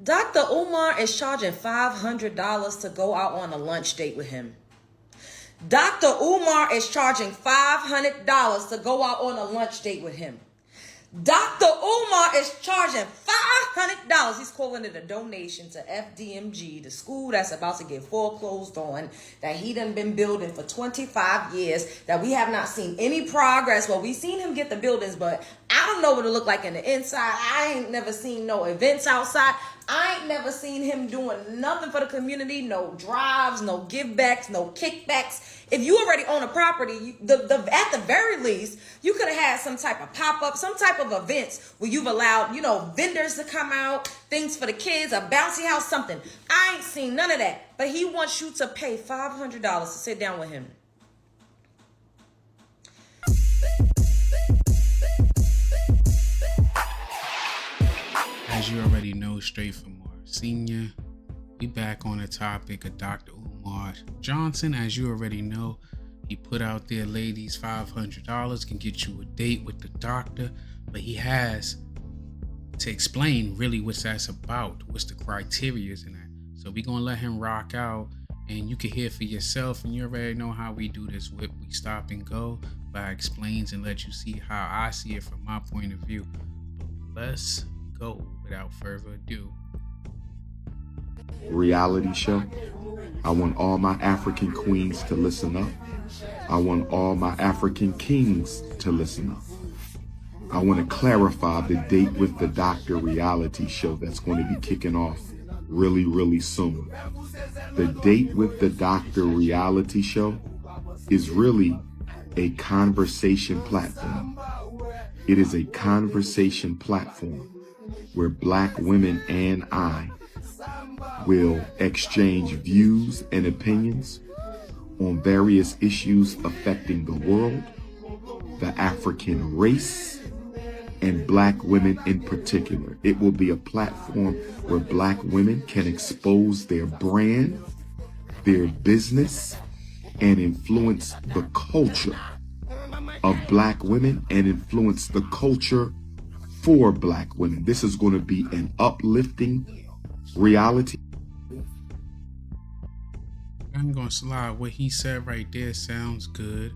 Dr. Umar is charging $500 to go out on a lunch date with him. Dr. Umar is charging $500 to go out on a lunch date with him. Dr. Umar is charging $500. He's calling it a donation to FDMG, the school that's about to get foreclosed on, that he done been building for 25 years, that we have not seen any progress. Well, we've seen him get the buildings, but I don't know what it look like in the inside. I ain't never seen no events outside. I ain't never seen him doing nothing for the community, no drives, no givebacks, no kickbacks. If you already own a property, at the very least, you could have had some type of pop-up, some type of events where you've allowed, vendors to come out, things for the kids, a bouncy house, something. I ain't seen none of that. But he wants you to pay $500 to sit down with him. As you already know, straight from Morrisania, we back on the topic of Dr. Umar Johnson. As you already know, he put out there, ladies, $500 can get you a date with the doctor, but he has to explain really what that's about, what's the criteria in that. So we're gonna let him rock out, and you can hear for yourself, and you already know how we do this. We stop and go, but I explains and let you see how I see it from my point of view. But let's go without further ado. Reality show. I want all my African queens to listen up. I want all my African kings to listen up. I want to clarify the date with the doctor reality show that's going to be kicking off really, really soon. The date with the doctor reality show is really a conversation platform. It is a conversation platform where Black women and I will exchange views and opinions on various issues affecting the world, the African race, and Black women in particular. It will be a platform where Black women can expose their brand, their business, and influence the culture of Black women and influence the culture for Black women. This is going to be an uplifting reality. I'm going to slide. What he said right there sounds good.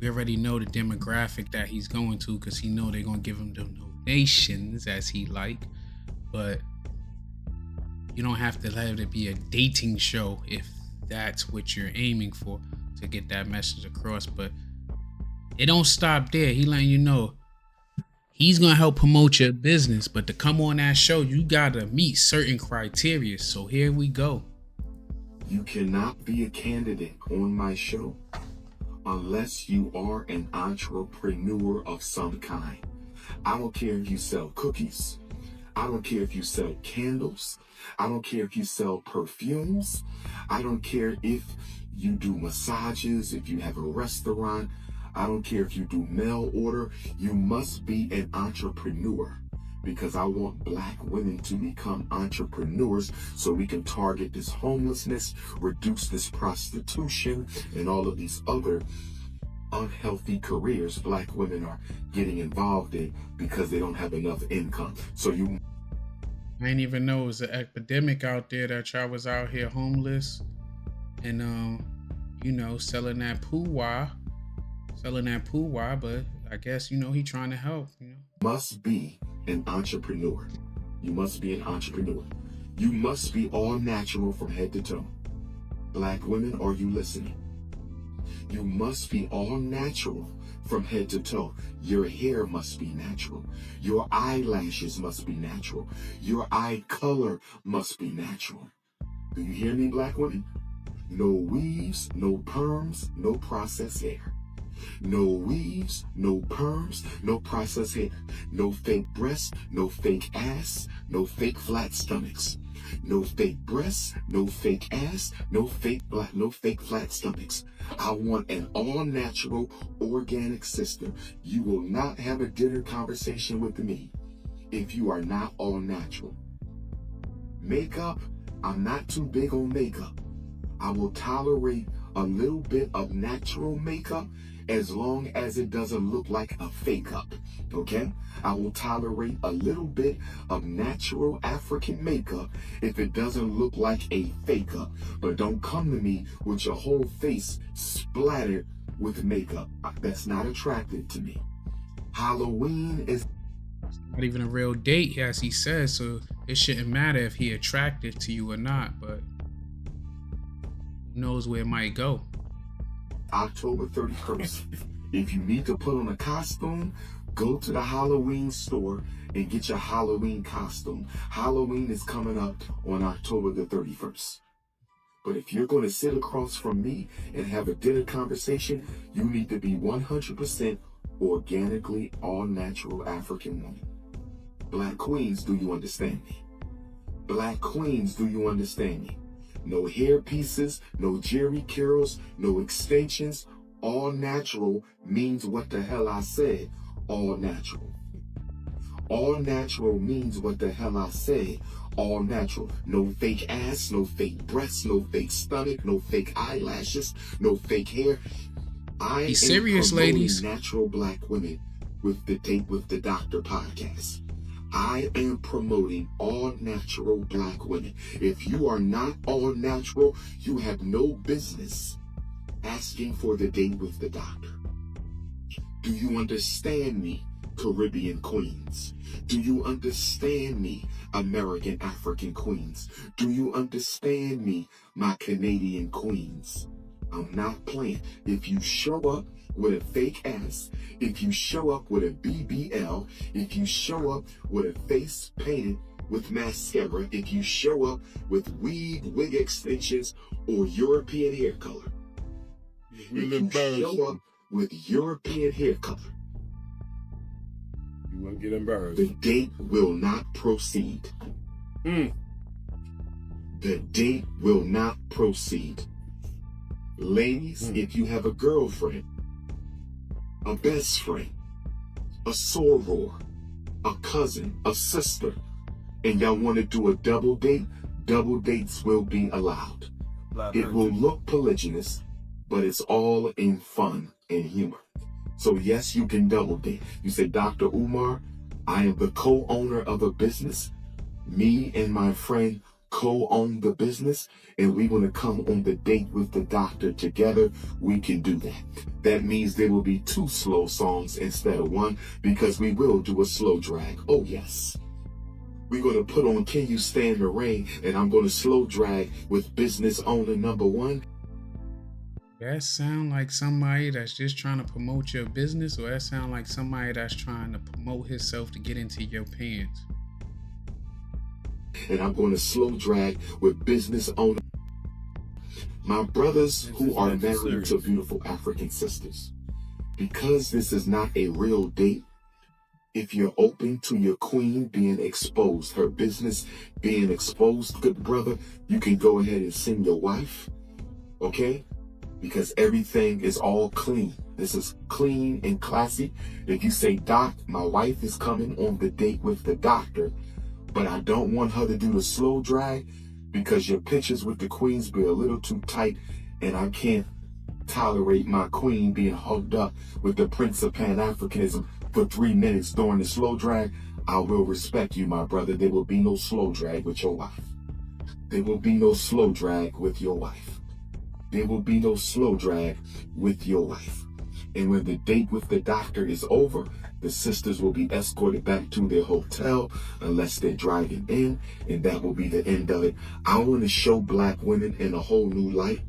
We already know the demographic that he's going to, because he know they're going to give him the donations as he like. But you don't have to let it be a dating show if that's what you're aiming for to get that message across. But it don't stop there. He letting you know he's going to help promote your business. But to come on that show, you got to meet certain criteria. So here we go. You cannot be a candidate on my show unless you are an entrepreneur of some kind. I don't care if you sell cookies. I don't care if you sell candles. I don't care if you sell perfumes. I don't care if you do massages, if you have a restaurant. I don't care if you do mail order. You must be an entrepreneur, because I want Black women to become entrepreneurs so we can target this homelessness, reduce this prostitution, and all of these other unhealthy careers Black women are getting involved in because they don't have enough income. So I didn't even know it was an epidemic out there that y'all was out here homeless and selling that poo-wah, but I guess he trying to help. Must be an entrepreneur. You must be an entrepreneur. You must be all natural from head to toe. Black women, are you listening? You must be all natural from head to toe. Your hair must be natural. Your eyelashes must be natural. Your eye color must be natural. Do you hear me, Black women? No weaves, no perms, no processed hair. No weaves, no perms, no processed hair. No fake breasts, no fake ass, no fake flat stomachs. No fake breasts, no fake ass, no fake flat stomachs. I want an all-natural, organic system. You will not have a dinner conversation with me if you are not all natural. Makeup, I'm not too big on makeup. I will tolerate a little bit of natural makeup as long as it doesn't look like a fake up, okay? I will tolerate a little bit of natural African makeup if it doesn't look like a fake up. But don't come to me with your whole face splattered with makeup. That's not attractive to me. Halloween is not even a real date, as he says, so it shouldn't matter if he attracted to you or not, but who knows where it might go. October 31st. If you need to put on a costume, go to the Halloween store and get your Halloween costume. Halloween is coming up on October the 31st. But if you're going to sit across from me and have a dinner conversation, you need to be 100% organically all-natural African woman. Black queens, do you understand me? Black queens, do you understand me? No hair pieces, no Jerry curls, no extensions. All natural means what the hell I said. All natural. All natural means what the hell I said. All natural. No fake ass, no fake breasts, no fake stomach, no fake eyelashes, no fake hair. I Be serious, ladies. Natural black women with the Date with the Doctor podcast. I am promoting all natural black women. If you are not all natural, you have no business asking for the Date with the Doctor. Do you understand me, Caribbean queens? Do you understand me, American African queens? Do you understand me, my Canadian queens? I'm not playing. If you show up with a fake ass, if you show up with a BBL, if you show up with a face painted with mascara, if you show up with wig extensions, or European hair color, if you show up with European hair color, you won't get embarrassed. The date will not proceed. The date will not proceed. Ladies, if you have a girlfriend, a best friend, a soror, a cousin, a sister, and y'all want to do a double date, double dates will be allowed. It will look polygynous, but it's all in fun and humor. So yes, you can double date. You say, Dr. Umar, I am the co-owner of a business. Me and my friend co-own the business, and we want to come on the Date with the Doctor together. We can do that. That means there will be 2 slow songs instead of 1, because we will do a slow drag. Oh yes. We're going to put on Can You Stand the Rain, and I'm going to slow drag with business owner number 1. That sound like somebody that's just trying to promote your business, or that sound like somebody that's trying to promote himself to get into your pants? And I'm going to slow drag with business owner. My brothers who are married to beautiful African sisters, because this is not a real date, if you're open to your queen being exposed, her business being exposed, good brother, you can go ahead and send your wife, okay? Because everything is all clean. This is clean and classy. If you say, Doc, my wife is coming on the Date with the Doctor, but I don't want her to do the slow drag because your pictures with the queens be a little too tight, and I can't tolerate my queen being hugged up with the Prince of Pan-Africanism for 3 minutes during the slow drag. I will respect you, my brother. There will be no slow drag with your wife. There will be no slow drag with your wife. There will be no slow drag with your wife. And when the Date with the Doctor is over, the sisters will be escorted back to their hotel unless they're driving in, and that will be the end of it. I want to show black women in a whole new light.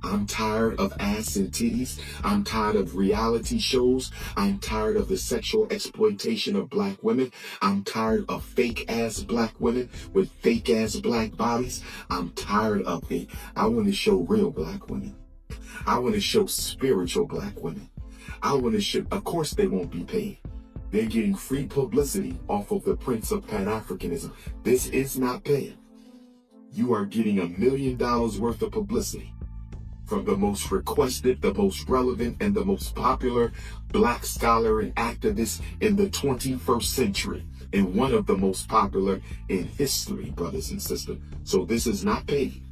I'm tired of ass and titties. I'm tired of reality shows. I'm tired of the sexual exploitation of black women. I'm tired of fake ass black women with fake ass black bodies. I'm tired of it. I want to show real black women. I want to show spiritual black women. I want to show, of course they won't be paid. They're getting free publicity off of the Prince of Pan-Africanism. This is not paid. You are getting $1 million worth of publicity from the most requested, the most relevant, and the most popular black scholar and activist in the 21st century, and one of the most popular in history, brothers and sisters. So this is not paid.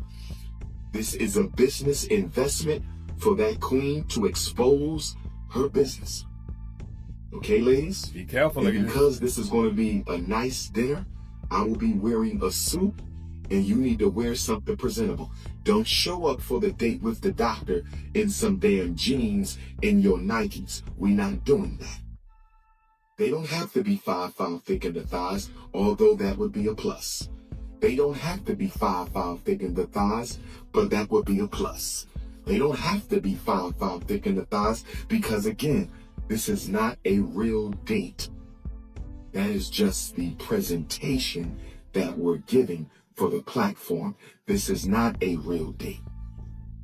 This is a business investment for that queen to expose her business. Okay, ladies? Be careful, And ladies. because this is going to be a nice dinner, I will be wearing a suit, and you need to wear something presentable. Don't show up for the date with the doctor in some damn jeans and your Nikes. We're not doing that. They don't have to be 5'5" thick in the thighs, although that would be a plus. They don't have to be 5'5" thick in the thighs, but that would be a plus. They don't have to be 5'5" thick in the thighs because, again, this is not a real date. That is just the presentation that we're giving for the platform. This is not a real date.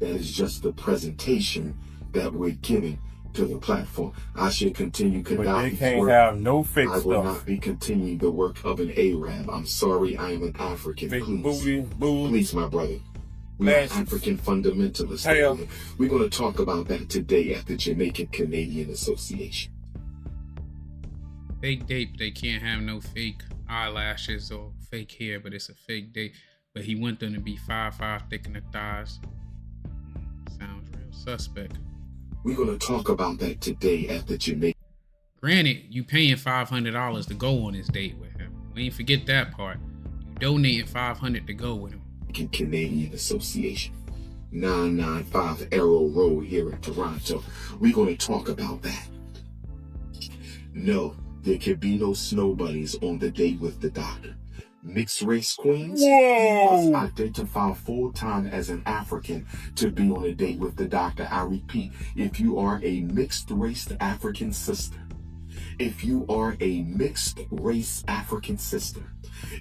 That is just the presentation that we're giving to the platform. I should continue But they Gaddafi's can't work. have no fake I will stuff. not be continuing the work of an Arab. I'm sorry, I am an African. Fake Please, booty, boobs. please, my brother. We are Lashes. African fundamentalists. Hair. We're going to talk about that today at the Jamaican Canadian Association. Fake date, but they can't have no fake eyelashes or fake hair, but it's a fake date. But he want them to be 5'5" thick in the thighs. Sounds real suspect. We're going to talk about that today at the Jamaican Granted, you paying $500 to go on this date with him. We ain't forget that part. You donating $500 to go with him. Canadian Association. 995 Arrow Road here in Toronto. We're going to talk about that. No, there can be no snow bunnies on the date with the doctor. Mixed race queens Whoa! must identify full time as an African to be on a date with the doctor. I repeat, if you are a mixed race African sister, if you are a mixed race African sister,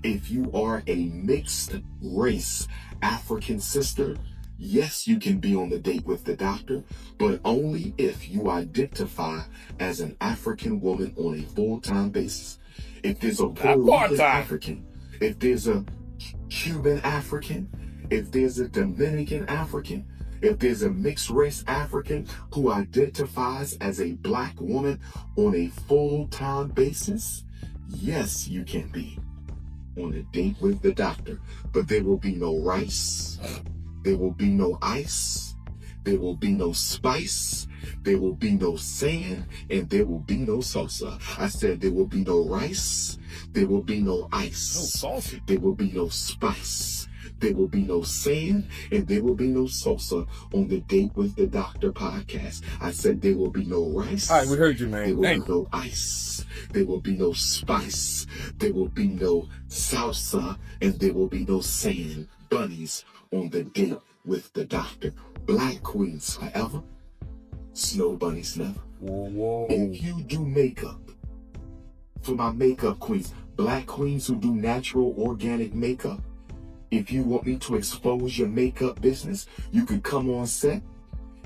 if you are a mixed race African sister, yes, you can be on the date with the doctor, but only if you identify as an African woman on a full-time basis. If there's a Puerto Rican part-time. African, if there's a Cuban African, if there's a Dominican African, if there's a mixed race African who identifies as a black woman on a full-time basis, yes, you can be on a date with the doctor, but there will be no rice, there will be no ice, there will be no spice, there will be no sand, and there will be no salsa. I said there will be no rice, there will be no ice, No salsa. there will be no spice, there will be no sand, and there will be no salsa on the Date with the Doctor podcast. I said there will be no rice. All right, we heard you, There man. will Thank be no ice. There will be no spice. There will be no salsa. And there will be no sand bunnies on the Date with the Doctor. Black queens forever. Snow bunnies never. Whoa. If you do makeup, for my makeup queens, black queens who do natural organic makeup, if you want me to expose your makeup business, you could come on set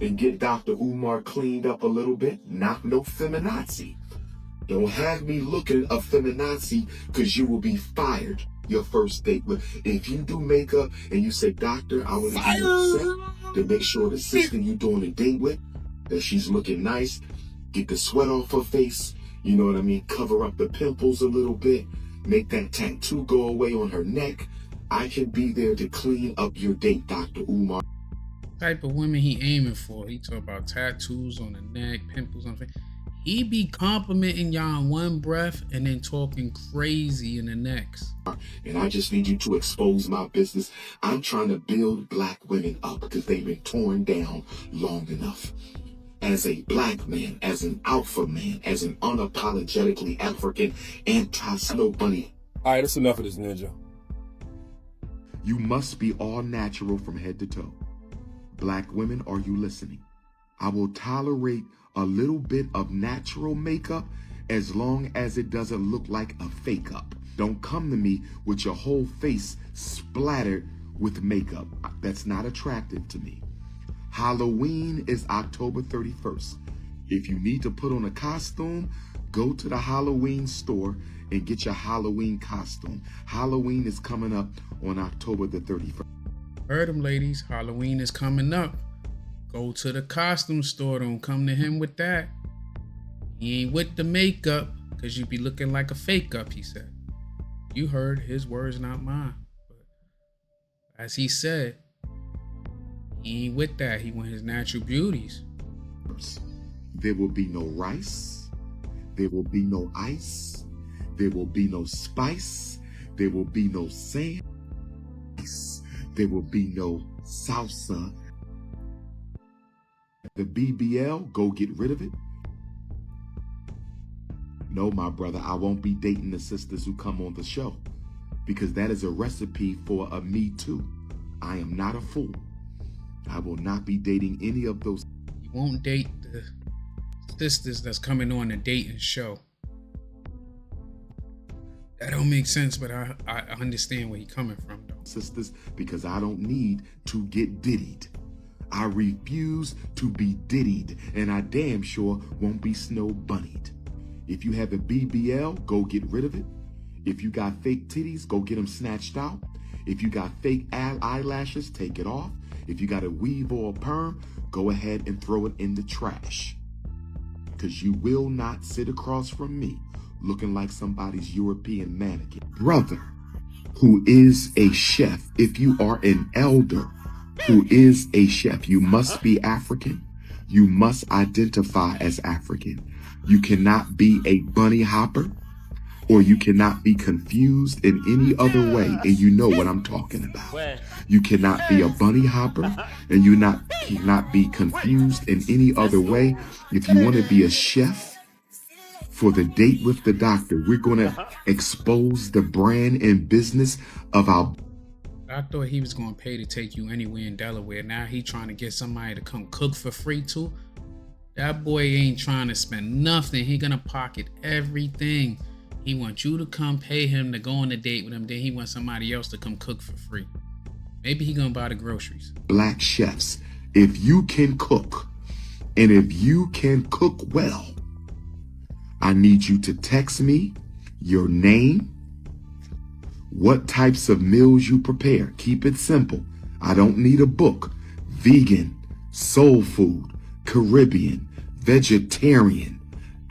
and get Dr. Umar cleaned up a little bit. Not no feminazi. Don't have me looking a feminazi, because you will be fired your first date with. If you do makeup and you say, doctor, I want to be on set to make sure the sister you doing a date with, that she's looking nice, get the sweat off her face, you know what I mean, cover up the pimples a little bit, make that tattoo go away on her neck, I can be there to clean up your date, Dr. Umar. Type of women he aiming for. He talk about tattoos on the neck, pimples on the face. He be complimenting y'all in one breath and then talking crazy in the next. And I just need you to expose my business. I'm trying to build black women up because they've been torn down long enough. As a black man, as an alpha man, as an unapologetically African anti-snow bunny. All right, that's enough of this, Ninja. You must be all natural from head to toe. Black women, are you listening? I will tolerate a little bit of natural makeup as long as it doesn't look like a fake up. Don't come to me with your whole face splattered with makeup. That's not attractive to me. Halloween is October 31st. If you need to put on a costume, go to the Halloween store and get your Halloween costume. Halloween is coming up on October the 31st. Heard him, ladies. Halloween is coming up. Go to the costume store. Don't come to him with that. He ain't with the makeup, because you be looking like a fake up, he said. You heard his words, not mine. But as he said, he ain't with that. He want his natural beauties. There will be no rice. There will be no ice. There will be no spice. There will be no sand. There will be no salsa. The BBL, go get rid of it. No, my brother, I won't be dating the sisters who come on the show, because that is a recipe for a me too. I am not a fool. I will not be dating any of those. You won't date the sisters that's coming on the dating show. That don't make sense, but I understand where he's coming from, though. Sisters, because I don't need to get diddied. I refuse to be diddied, and I damn sure won't be snow bunnied. If you have a BBL, go get rid of it. If you got fake titties, go get them snatched out. If you got fake eyelashes, take it off. If you got a weave or a perm, go ahead and throw it in the trash. Because you will not sit across from me looking like somebody's European mannequin. Brother who is a chef, if you are an elder who is a chef, you must be African. You must identify as African. You cannot be a bunny hopper, or you cannot be confused in any other way, and you know what I'm talking about. You cannot be a bunny hopper, and you cannot be confused in any other way. If you want to be a chef for the date with the doctor, we're going to expose the brand and business of our... I thought he was going to pay to take you anywhere in Delaware. Now he trying to get somebody to come cook for free too. That boy ain't trying to spend nothing. He gonna pocket everything. He wants you to come pay him to go on a date with him. Then he wants somebody else to come cook for free. Maybe he gonna buy the groceries. Black chefs, if you can cook, and if you can cook well, I need you to text me your name, what types of meals you prepare. Keep it simple. I don't need a book. Vegan, soul food, Caribbean, vegetarian,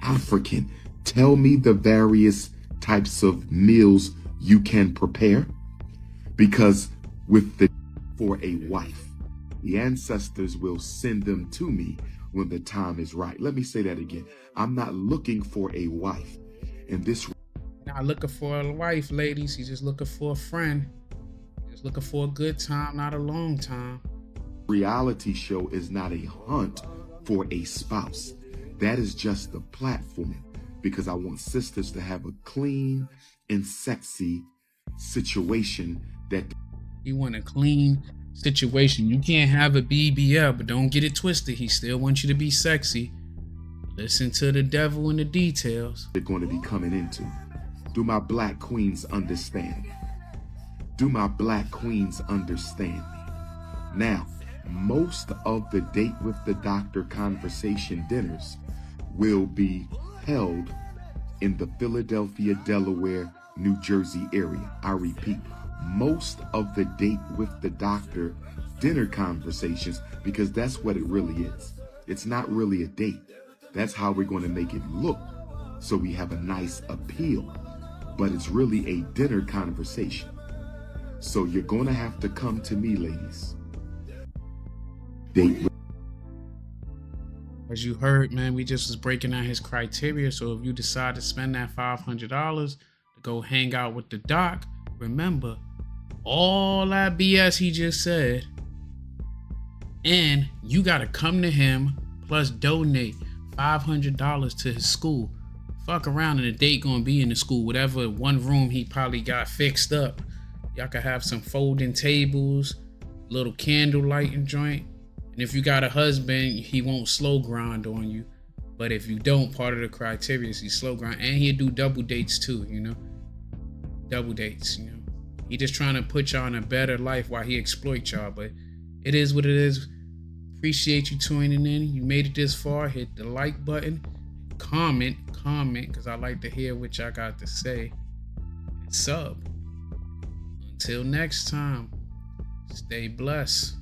African. Tell me the various types of meals you can prepare. Because for a wife, the ancestors will send them to me when the time is right. Let me say that again. I'm not looking for a wife. And this... Not looking for a wife, ladies. He's just looking for a friend. Just looking for a good time, not a long time. Reality show is not a hunt for a spouse. That is just the platform, because I want sisters to have a clean and sexy situation. That you want a clean situation. You can't have a BBL, but don't get it twisted. He still wants you to be sexy. Listen to the devil in the details. They're going to be coming into. Do my black queens understand me? Do my black queens understand me? Now, most of the date with the doctor conversation dinners will be held in the Philadelphia, Delaware, New Jersey area. I repeat, most of the date with the doctor dinner conversations, because that's what it really is. It's not really a date. That's how we're going to make it look, so we have a nice appeal. But it's really a dinner conversation. So you're going to have to come to me, ladies. Date with... As you heard, man, we just was breaking out his criteria. So if you decide to spend that $500 to go hang out with the doc, remember all that BS he just said, and you got to come to him plus donate $500 to his school. Fuck around and the date gonna be in the school, whatever one room he probably got fixed up. Y'all could have some folding tables, little candle lighting joint. And if you got a husband, he won't slow grind on you. But if you don't, part of the criteria is he slow grind. And he'll do double dates too, you know? Double dates, you know? He just trying to put y'all in a better life while he exploit y'all. But it is what it is. Appreciate you tuning in. You made it this far. Hit the like button. Comment, because I like to hear what y'all got to say. And sub. Until next time, stay blessed.